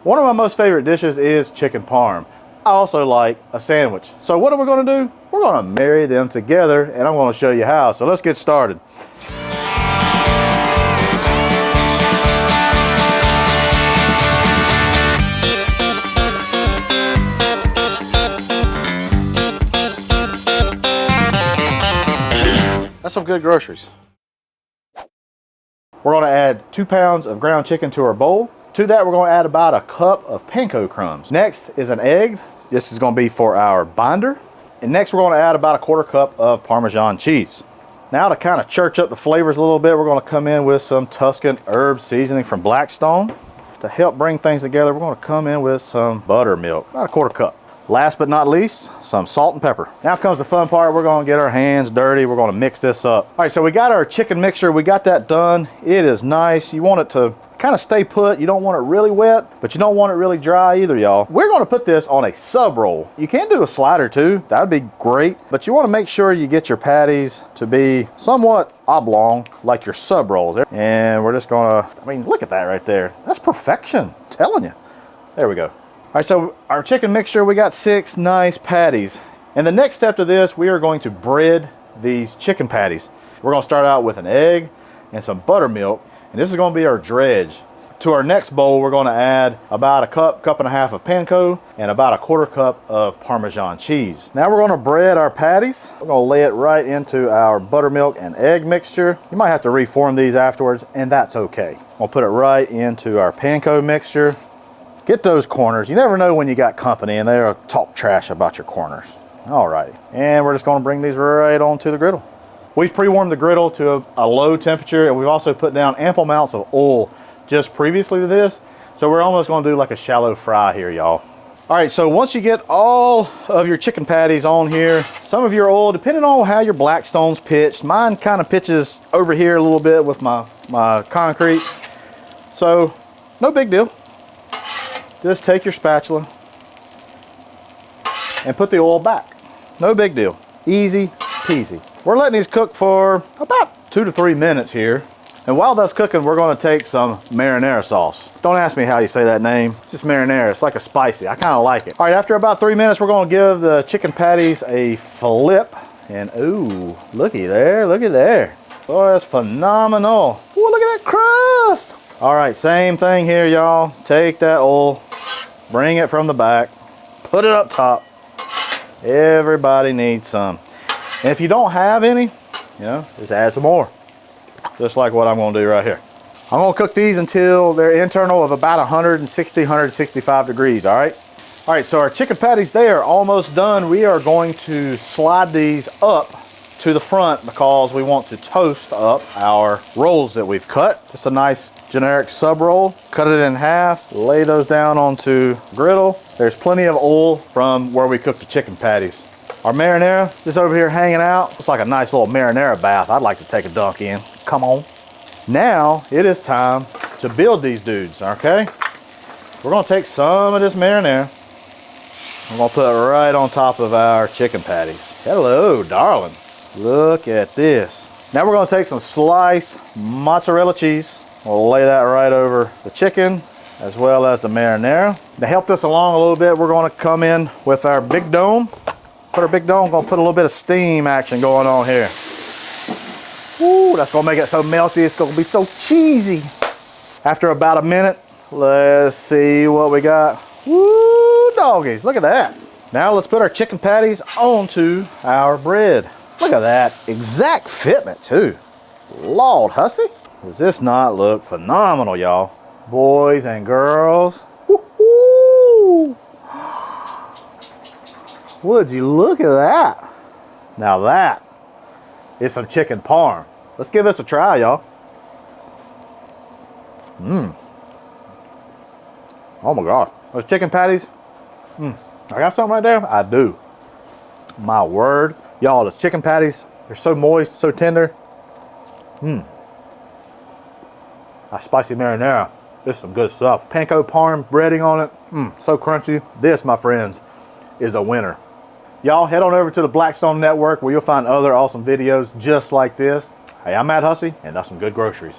One of my most favorite dishes is chicken parm. I also like a sandwich. So what are we gonna do? We're gonna marry them together, and I'm gonna show you how. So let's get started. That's some good groceries. We're gonna add 2 pounds of ground chicken to our bowl. To that, we're gonna add about a cup of panko crumbs. Next is an egg. This is gonna be for our binder. And next, we're gonna add about a 1/4 cup of Parmesan cheese. Now, to kind of church up the flavors a little bit, we're gonna come in with some Tuscan herb seasoning from Blackstone. To help bring things together, we're gonna come in with some buttermilk, about a 1/4 cup. Last but not least, some salt and pepper. Now comes the fun part. We're gonna get our hands dirty. We're gonna mix this up. All right, so we got our chicken mixture. We got that done. It is nice. You want it to kind of stay put. You don't want it really wet, but you don't want it really dry either, y'all. We're gonna put this on a sub roll. You can do a slider too. That would be great, but you wanna make sure you get your patties to be somewhat oblong, like your sub rolls. And we're just gonna, I mean, look at that right there. That's perfection, I'm telling you. There we go. All right, so our chicken mixture, we got 6 nice patties. And the next step to this, we are going to bread these chicken patties. We're gonna start out with an egg and some buttermilk, and this is gonna be our dredge. To our next bowl, we're gonna add about a cup and a half of panko, and about a 1/4 cup of Parmesan cheese. Now we're gonna bread our patties. We're gonna lay it right into our buttermilk and egg mixture. You might have to reform these afterwards, and that's okay. We'll put it right into our panko mixture. Get those corners. You never know when you got company and they'll talk trash about your corners. All right, and we're just gonna bring these right onto the griddle. We've pre-warmed the griddle to a low temperature, and we've also put down ample amounts of oil just previously to this. So we're almost gonna do like a shallow fry here, y'all. All right, so once you get all of your chicken patties on here, some of your oil, depending on how your Blackstone's pitched, mine kind of pitches over here a little bit with my concrete. So no big deal. Just take your spatula and put the oil back. No big deal. Easy peasy. We're letting these cook for about 2 to 3 minutes here. And while that's cooking, we're gonna take some marinara sauce. Don't ask me how you say that name. It's just marinara. It's like a spicy. I kind of like it. All right, after about 3 minutes, we're gonna give the chicken patties a flip. And ooh, looky there, looky there. Boy, that's phenomenal. Ooh, look at that crust. All right, same thing here, y'all. Take that oil, bring it from the back, put it up top. Everybody needs some. And if you don't have any, you know, just add some more. Just like what I'm gonna do right here. I'm gonna cook these until they're internal of about 160, 165 degrees, all right? All right, so our chicken patties, they are almost done. We are going to slide these up to the front because we want to toast up our rolls that we've cut. Just a nice generic sub roll. Cut it in half, lay those down onto griddle. There's plenty of oil from where we cooked the chicken patties. Our marinara, just over here hanging out. It's like a nice little marinara bath. I'd like to take a dunk in. Come on. Now it is time to build these dudes, okay? We're gonna take some of this marinara. I'm gonna put it right on top of our chicken patties. Hello, darling. Look at this. Now we're gonna take some sliced mozzarella cheese. We'll lay that right over the chicken as well as the marinara. To help this along a little bit, we're gonna come in with our big dome. Put our big dome, gonna put a little bit of steam action going on here. Ooh, that's gonna make it so melty, it's gonna be so cheesy. After about a minute, let's see what we got. Woo, doggies, look at that. Now let's put our chicken patties onto our bread. Look at that, exact fitment too. Lord Hussey. Does this not look phenomenal, y'all? Boys and girls. Woo-hoo. Would you look at that? Now that is some chicken parm. Let's give this a try, y'all. Oh my God, those chicken patties. I got something right there? I do. My word. Y'all, those chicken patties, they're so moist, so tender. A spicy marinara. This is some good stuff. Panko parm breading on it. So crunchy. This, my friends, is a winner. Y'all head on over to the Blackstone Network where you'll find other awesome videos just like this. Hey, I'm Matt Hussey, and that's some good groceries.